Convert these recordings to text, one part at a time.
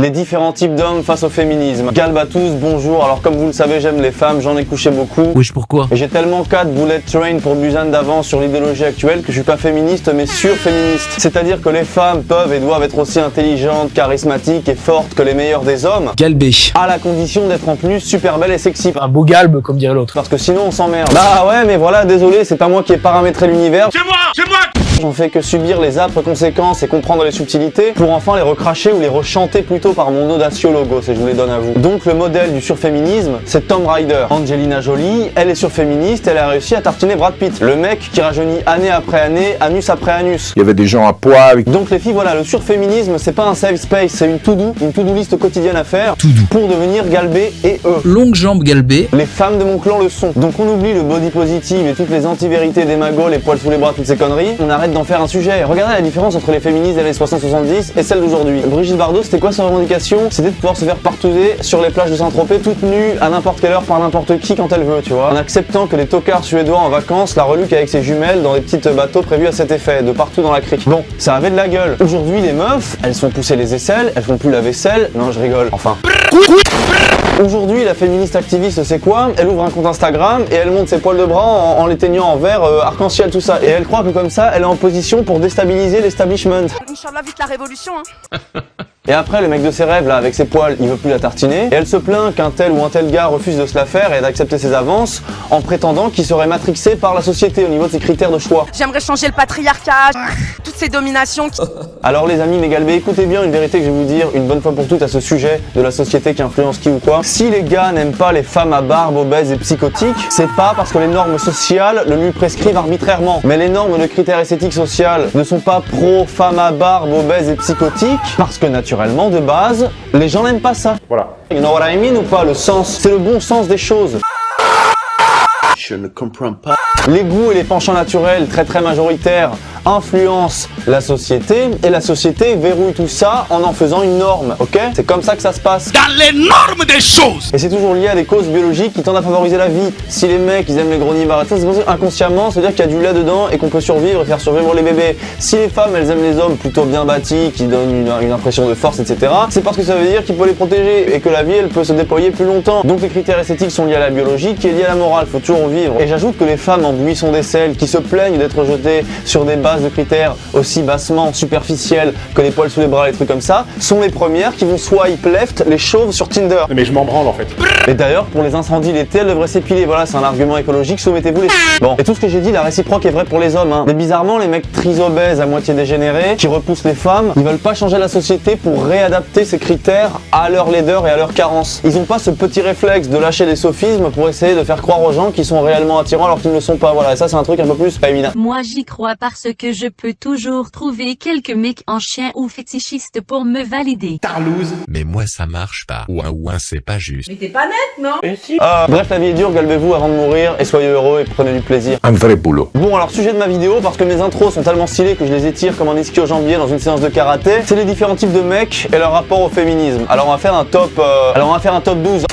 les différents types d'hommes face au féminisme. Galb à tous, bonjour. Alors comme vous le savez, j'aime les femmes, j'en ai couché beaucoup. Wesh, pourquoi? Et j'ai tellement 4 bullet train pour Busan d'avance sur l'idéologie actuelle que je suis pas féministe mais sur-féministe. C'est-à-dire que les femmes peuvent et doivent être aussi intelligentes, charismatiques et fortes que les meilleurs des hommes. Galbé. À la condition d'être en plus super belle et sexy. Un beau galbe, comme dirait l'autre. Parce que sinon on s'emmerde. Bah ouais mais voilà, désolé, c'est pas moi qui ai paramétré l'univers. C'est moi. On fait que subir les âpres conséquences et comprendre les subtilités pour enfin les recracher ou les rechanter plutôt par mon audacieux logo, si je vous les donne à vous. Donc le modèle du surféminisme, c'est Tom Rider. Angelina Jolie, elle est surféministe, elle a réussi à tartiner Brad Pitt. Le mec qui rajeunit année après année, anus après anus. Il y avait des gens à poil. Donc les filles, voilà, le surféminisme, c'est pas un safe space, c'est une to-do list quotidienne à faire pour devenir galbé et eux. Longue jambe galbée. Les femmes de mon clan le sont. Donc on oublie le body positive et toutes les anti-vérités des magos, les poils sous les bras, toutes ces conneries. On arrête d'en faire un sujet. Regardez la différence entre les féministes des années 60-70 et celles d'aujourd'hui. Brigitte Bardot, c'était quoi sa revendication? C'était de pouvoir se faire partouzer sur les plages de Saint-Tropez toute nue à n'importe quelle heure par n'importe qui quand elle veut, tu vois. En acceptant que les tocards suédois en vacances la reluquent avec ses jumelles dans des petits bateaux prévus à cet effet, de partout dans la crique. Bon, ça avait de la gueule. Aujourd'hui, les meufs, elles se font pousser les aisselles, elles font plus la vaisselle. Non, je rigole. Enfin. Aujourd'hui, la féministe activiste, c'est quoi? Elle ouvre un compte Instagram et elle monte ses poils de bras en les teignant en vert, arc-en-ciel, tout ça. Et elle croit que comme ça, elle est en position pour déstabiliser l'establishment. Inch'Allah, vite la révolution, hein. Et après, le mec de ses rêves, là, avec ses poils, il veut plus la tartiner. Et elle se plaint qu'un tel ou un tel gars refuse de se la faire et d'accepter ses avances en prétendant qu'il serait matrixé par la société au niveau de ses critères de choix. J'aimerais changer le patriarcat, toutes ces dominations. Alors les amis, mes galbés, écoutez bien une vérité que je vais vous dire une bonne fois pour toutes à ce sujet de la société qui influence qui ou quoi. Si les gars n'aiment pas les femmes à barbe, obèses et psychotiques, c'est pas parce que les normes sociales le lui prescrivent arbitrairement. Mais les normes de critères esthétiques sociales ne sont pas pro femmes à barbe, obèses et psychotiques parce que naturellement, de base, les gens n'aiment pas ça. Voilà. You know what I mean ou pas? Le sens, c'est le bon sens des choses. Je ne comprends pas. Les goûts et les penchants naturels très majoritaires influencent la société et la société verrouille tout ça en faisant une norme, ok? C'est comme ça que ça se passe. Dans les normes des choses. Et c'est toujours lié à des causes biologiques qui tendent à favoriser la vie. Si les mecs ils aiment les gros nibards, c'est parce que inconsciemment, c'est-à-dire qu'il y a du lait dedans et qu'on peut survivre et faire survivre les bébés. Si les femmes elles aiment les hommes plutôt bien bâtis, qui donnent une impression de force, etc., c'est parce que ça veut dire qu'il faut les protéger et que la vie elle peut se déployer plus longtemps. Donc les critères esthétiques sont liés à la biologie qui est liée à la morale, faut toujours vivre. Et j'ajoute que les femmes en buisson d'aisselle qui se plaignent d'être rejetées sur des bases de critères aussi bassement superficiels que les poils sous les bras, les trucs comme ça, sont les premières qui vont swipe left les chauves sur Tinder. Mais je m'en branle en fait. Et d'ailleurs, pour les incendies l'été, elles devraient s'épiler. Voilà, c'est un argument écologique, soumettez-vous les... Bon, et tout ce que j'ai dit, la réciproque est vraie pour les hommes, hein. Mais bizarrement, les mecs trisobèses à moitié dégénérés, qui repoussent les femmes, ils veulent pas changer la société pour réadapter ces critères à leur laideur et à leur carence. Ils ont pas ce petit réflexe de lâcher des sophismes pour essayer de faire croire aux gens qu'ils sont réellement attirants alors qu'ils ne le sont pas. Voilà, et ça c'est un truc un peu plus féminin. Moi j'y crois parce que je peux toujours trouver quelques mecs en chien ou fétichistes pour me valider. Tarlouse. Mais moi ça marche pas. Ouin, c'est pas juste. Mais t'es pas nette, non? Bref, la vie est dure, galbez-vous avant de mourir et soyez heureux et prenez du plaisir. Un vrai boulot. Bon, alors sujet de ma vidéo, parce que mes intros sont tellement stylés que je les étire comme un ischio-jambier dans une séance de karaté, c'est les différents types de mecs et leur rapport au féminisme. Alors on va faire un top 12.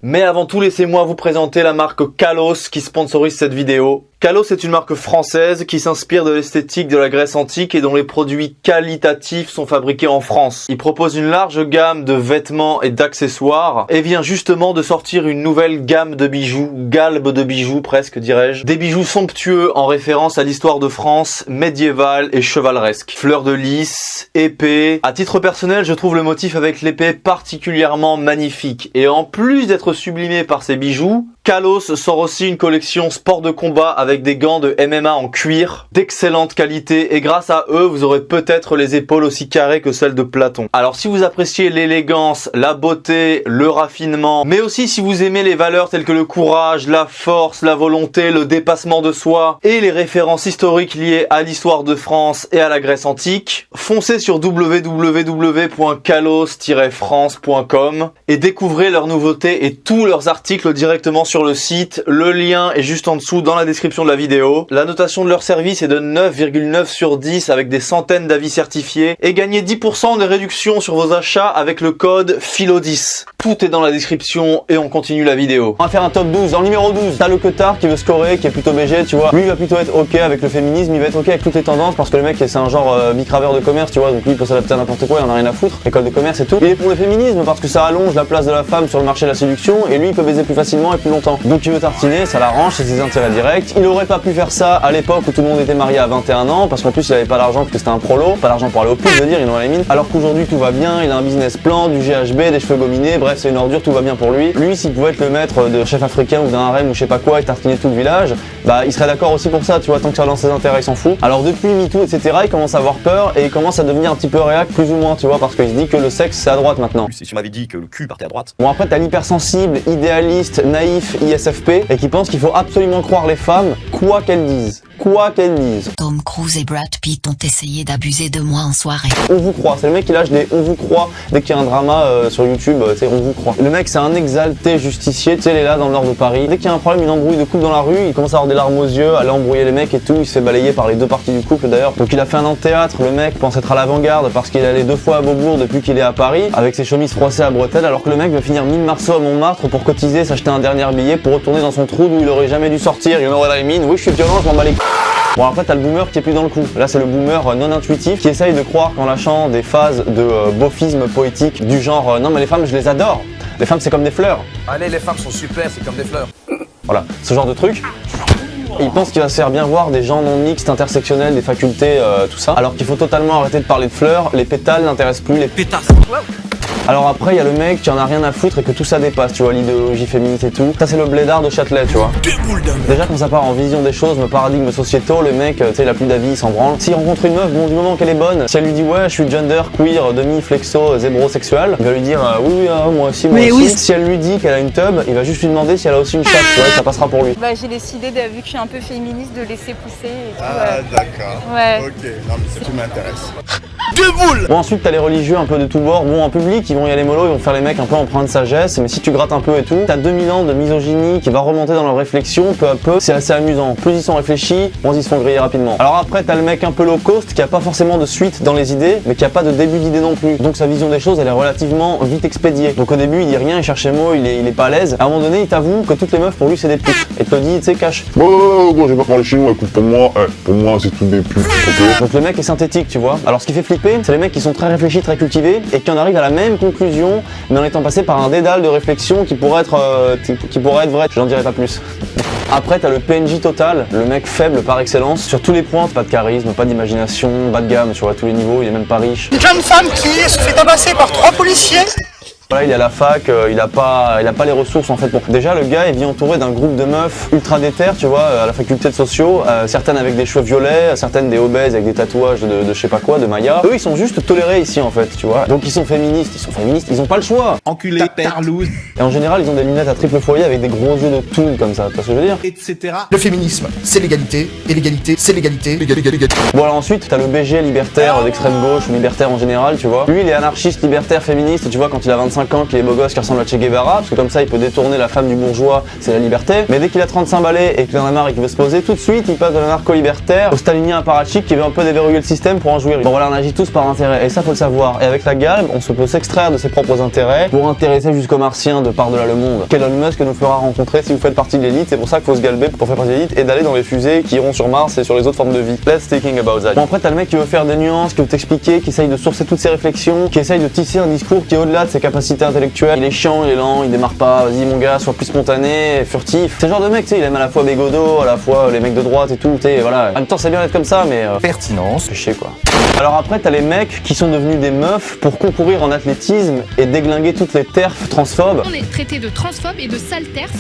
Mais avant tout, laissez-moi vous présenter la marque Kalos qui sponsorise cette vidéo. Kalos est une marque française qui s'inspire de l'esthétique de la Grèce antique et dont les produits qualitatifs sont fabriqués en France. Il propose une large gamme de vêtements et d'accessoires et vient justement de sortir une nouvelle gamme de bijoux, galbe de bijoux presque dirais-je. Des bijoux somptueux en référence à l'histoire de France médiévale et chevaleresque. Fleurs de lys, épée. À titre personnel, je trouve le motif avec l'épée particulièrement magnifique. Et en plus d'être sublimé par ces bijoux, Kalos sort aussi une collection sport de combat avec des gants de MMA en cuir d'excellente qualité et grâce à eux vous aurez peut-être les épaules aussi carrées que celles de Platon. Alors si vous appréciez l'élégance, la beauté, le raffinement, mais aussi si vous aimez les valeurs telles que le courage, la force, la volonté, le dépassement de soi et les références historiques liées à l'histoire de France et à la Grèce antique, foncez sur www.kalos-france.com et découvrez leurs nouveautés et tous leurs articles directement sur le site. Le lien est juste en dessous dans la description de la vidéo. La notation de leur service est de 9,9 sur 10 avec des centaines d'avis certifiés et gagnez 10% de réduction sur vos achats avec le code PHILO10. Tout est dans la description et on continue la vidéo. On va faire un top 12. En numéro 12, t'as le Cotard qui veut scorer, qui est plutôt BG, tu vois. Lui il va plutôt être ok avec le féminisme, il va être ok avec toutes les tendances parce que le mec c'est un genre bicraveur de commerce, tu vois, donc lui il peut s'adapter à n'importe quoi, il en a rien à foutre, école de commerce et tout. Il est pour le féminisme parce que ça allonge la place de la femme sur le marché de la séduction et lui il peut baiser plus facilement et plus longtemps. Donc il veut tartiner, ça l'arrange, c'est ses intérêts directs. Il aurait pas pu faire ça à l'époque où tout le monde était marié à 21 ans parce qu'en plus il avait pas l'argent parce que c'était un prolo, pas l'argent pour aller au pub, je veux dire, il en a les mines. Alors qu'aujourd'hui tout va bien, il a un business plan, du GHB, des cheveux gominés, bref c'est une ordure, tout va bien pour lui. Lui s'il pouvait être le maître de chef africain ou d'un harem ou je sais pas quoi et tartiner tout le village, bah il serait d'accord aussi pour ça, tu vois, tant que ça relance ses intérêts, il s'en fout. Alors depuis MeToo, etc., il commence à avoir peur et il commence à devenir un petit peu réac, plus ou moins, tu vois, parce qu'il se dit que le sexe c'est à droite maintenant. Si tu m'avais dit que le cul partait à droite. Bon après t'as l'hypersensible, idéaliste, naïf, ISFP et qui pense qu'il faut absolument croire les femmes, quoi qu'elles disent. Quoi qu'elles disent. Tom Cruise et Brad Pitt ont essayé d'abuser de moi en soirée. On vous croit, c'est le mec qui lâche des on vous croit dès qu'il y a un drama sur YouTube, c'est on vous croit. Le mec c'est un exalté justicier, tu sais il est là dans le nord de Paris. Dès qu'il y a un problème, une embrouille de couple dans la rue, il commence à avoir des larmes aux yeux, aller embrouiller les mecs et tout, il se fait balayer par les deux parties du couple d'ailleurs. Donc il a fait un an de théâtre, le mec pense être à l'avant-garde parce qu'il est allé 2 fois à Beaubourg depuis qu'il est à Paris, avec ses chemises froissées à bretelles, alors que le mec veut finir 1000 Marceau à Montmartre pour cotiser, s'acheter un dernier billet pour retourner dans son trou d'où il aurait jamais dû sortir, you know what I mean. Oui je suis violent, je m'en bats les couilles. Bon après t'as le boomer qui est plus dans le coup. Là c'est le boomer non intuitif qui essaye de croire qu'en lâchant des phases de beaufisme poétique du genre non mais les femmes je les adore. Les femmes c'est comme des fleurs. Allez, les femmes sont super, c'est comme des fleurs. Voilà, ce genre de truc. Et il pense qu'il va se faire bien voir des gens non mixtes, intersectionnels, des facultés, tout ça. Alors qu'il faut totalement arrêter de parler de fleurs, les pétales n'intéressent plus les pétasses. Alors après il y a le mec qui en a rien à foutre et que tout ça dépasse, tu vois, l'idéologie féministe et tout. Ça c'est le blédard de Châtelet, tu vois. Déjà quand ça part en vision des choses, me paradigme sociétaux, le mec, tu sais, il a plus d'avis, il s'en branle. S'il rencontre une meuf, bon du moment qu'elle est bonne, si elle lui dit ouais je suis gender, queer, demi, flexo, zébrosexuel, il va lui dire oui moi aussi, moi Mais aussi. oui. Si elle lui dit qu'elle a une tub, il va juste lui demander si elle a aussi une chatte, tu vois, et ça passera pour lui. Bah j'ai décidé, vu que je suis un peu féministe, de laisser pousser et tout. Ah, d'accord. Ouais. Ok, non, mais ça m'intéresse. Bon ensuite t'as les religieux un peu de tous bords, bon en public ils vont y aller mollo, ils vont faire les mecs un peu empreints de sagesse, mais si tu grattes un peu et tout, t'as 2000 ans de misogynie qui va remonter dans leur réflexion peu à peu, c'est assez amusant. Plus ils sont réfléchis, moins ils se font griller rapidement. Alors après t'as le mec un peu low cost qui a pas forcément de suite dans les idées, mais qui a pas de début d'idée non plus. Donc sa vision des choses elle est relativement vite expédiée. Donc au début il dit rien, il cherche les mots, il est pas à l'aise. À un moment donné il t'avoue que toutes les meufs pour lui c'est des putes. Et te le dit, tu sais, cache. Bon, j'ai pas parlé chinois, écoute, pour moi c'est tout des putes, ok. Donc le mec est synthétique, tu vois. Alors ce qui fait flipper, c'est les mecs qui sont très réfléchis, très cultivés et qui en arrivent à la même conclusion, mais en étant passés par un dédale de réflexion qui pourrait être vrai. J'en dirai pas plus. Après t'as le PNJ total, le mec faible par excellence, sur tous les points, pas de charisme, pas d'imagination, bas de gamme, tu vois, à tous les niveaux, il est même pas riche. Une jeune femme qui se fait tabasser par 3 policiers. Voilà, il est à la fac, il a pas les ressources en fait pour. Déjà le gars il vit entouré d'un groupe de meufs ultra déter, tu vois, à la faculté de sociaux, certaines avec des cheveux violets, certaines des obèses avec des tatouages de je sais pas quoi, de Maya. Eux ils sont juste tolérés ici en fait, tu vois. Donc ils sont féministes, ils ont pas le choix. Enculé, tarlouse, Et en général ils ont des lunettes à triple foyer avec des gros yeux de toon comme ça, tu vois ce que je veux dire. etc. Le féminisme, c'est l'égalité, et l'égalité, c'est l'égalité, l'égalité. Bon alors ensuite t'as le BG libertaire d'extrême gauche ou libertaire en général, tu vois. Lui il est anarchiste, libertaire, féministe, tu vois, quand il a 25 ans, qu'il est beau gosse, qui ressemble à Che Guevara, parce que comme ça il peut détourner la femme du bourgeois, c'est la liberté. Mais dès qu'il a 35 balais et qu'il en a marre et qu'il veut se poser, tout de suite il passe de l'anarcho-libertaire au stalinien apparatchik qui veut un peu déverrouiller le système pour en jouir. Bon voilà, on agit tous par intérêt et ça faut le savoir. Et avec la galbe, on se peut s'extraire de ses propres intérêts pour intéresser jusqu'aux martiens de par-delà le monde. Elon Musk nous fera rencontrer si vous faites partie de l'élite, c'est pour ça qu'il faut se galber pour faire partie de l'élite et d'aller dans les fusées qui iront sur Mars et sur les autres formes de vie. Let's thinking about that. Bon après t'as le mec qui veut faire des nuances, qui veut t'expliquer, qui essaye de sourcer toutes ses réflexions, qui essaye de tisser un discours qui est au-delà de ses capacités intellectuelles. Il est chiant, il est lent, il démarre pas, vas-y mon gars, sois plus spontané, furtif. C'est le genre de mec, tu sais, il aime à la fois Bégodeau, à la fois les mecs de droite et tout, tu sais, voilà. En même temps c'est bien d'être comme ça, mais Pertinence. fait chier quoi. Alors après t'as les mecs qui sont devenus des meufs pour concourir en athlétisme et déglinguer toutes les terfs transphobes. On est traité de transphobe et de sale terf.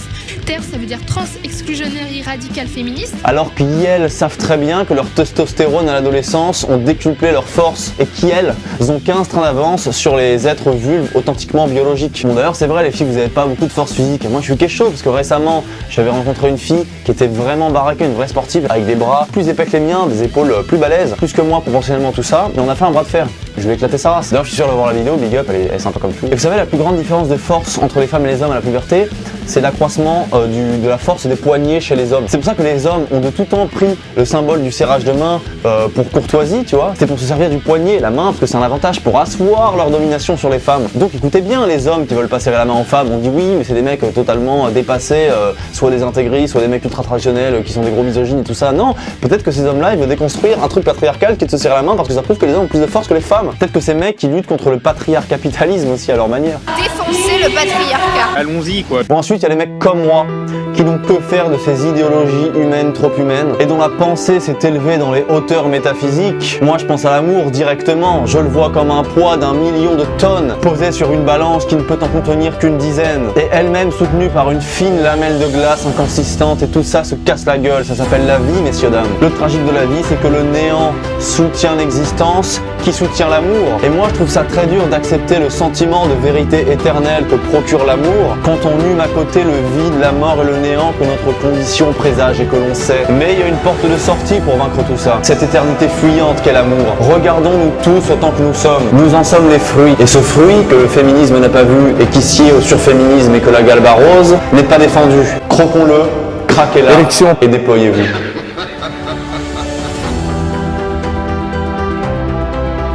Terf, ça veut dire trans-exclusionnaire radical féministe. Alors qu'elles savent très bien que leur testostérone à l'adolescence ont décuplé leur force et qu'elles ont 15 trains d'avance sur les êtres vulves authentiquement biologiques. Bon d'ailleurs c'est vrai les filles, vous avez pas beaucoup de force physique. Moi je suis quelque chose parce que récemment j'avais rencontré une fille qui était vraiment baraquée, une vraie sportive avec des bras plus épais que les miens, des épaules plus balèzes, plus que moi proportionnellement tout ça, et on a fait un bras de fer. Je vais éclater sa race. D'ailleurs, je suis sûr de voir la vidéo, big up, elle est sympa comme tout. Et vous savez, la plus grande différence de force entre les femmes et les hommes à la puberté, c'est l'accroissement de la force des poignets chez les hommes. C'est pour ça que les hommes ont de tout temps pris le symbole du serrage de main pour courtoisie, tu vois. C'est pour se servir du poignet, la main, parce que c'est un avantage pour asseoir leur domination sur les femmes. Donc écoutez bien les hommes qui veulent pas serrer la main aux femmes. On dit oui, mais c'est des mecs totalement dépassés, soit des intégristes, soit des mecs ultra traditionnels qui sont des gros misogynes et tout ça. Non, peut-être que ces hommes-là, ils veulent déconstruire un truc patriarcal qui est de se serrer la main parce que ça prouve que les hommes ont plus de force que les femmes. Peut-être que ces mecs qui luttent contre le patriarcapitalisme aussi à leur manière. Défoncer le patriarcat. Allons-y, quoi. Bon, ensuite, il y a les mecs comme moi qui n'ont que faire de ces idéologies humaines trop humaines et dont la pensée s'est élevée dans les hauteurs métaphysiques. Moi, je pense à l'amour directement. Je le vois comme un poids d'1 million de tonnes posé sur une balance qui ne peut en contenir qu'une dizaine et elle-même soutenue par une fine lamelle de glace inconsistante et tout ça se casse la gueule. Ça s'appelle la vie, messieurs, dames. Le tragique de la vie, c'est que le néant soutient l'existence qui soutient l'amour. Et moi, je trouve ça très dur d'accepter le sentiment de vérité éternelle que procure l'amour quand on hume à côté le vide, la mort et le néant que notre condition présage et que l'on sait. Mais il y a une porte de sortie pour vaincre tout ça. Cette éternité fuyante qu'est l'amour. Regardons-nous tous autant que nous sommes. Nous en sommes les fruits. Et ce fruit que le féminisme n'a pas vu et qui sied au surféminisme et que la galbe arrose n'est pas défendu. Croquons-le, craquez-la et déployez-vous.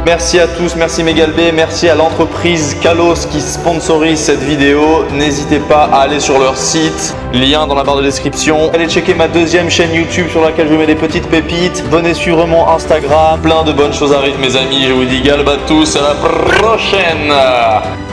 Merci à tous, merci Megalbé, merci à l'entreprise Kalos qui sponsorise cette vidéo. N'hésitez pas à aller sur leur site, lien dans la barre de description. Allez checker ma deuxième chaîne YouTube sur laquelle je mets des petites pépites. Venez suivre mon Instagram, plein de bonnes choses arrivent mes amis. Je vous dis galbe à tous, à la prochaine.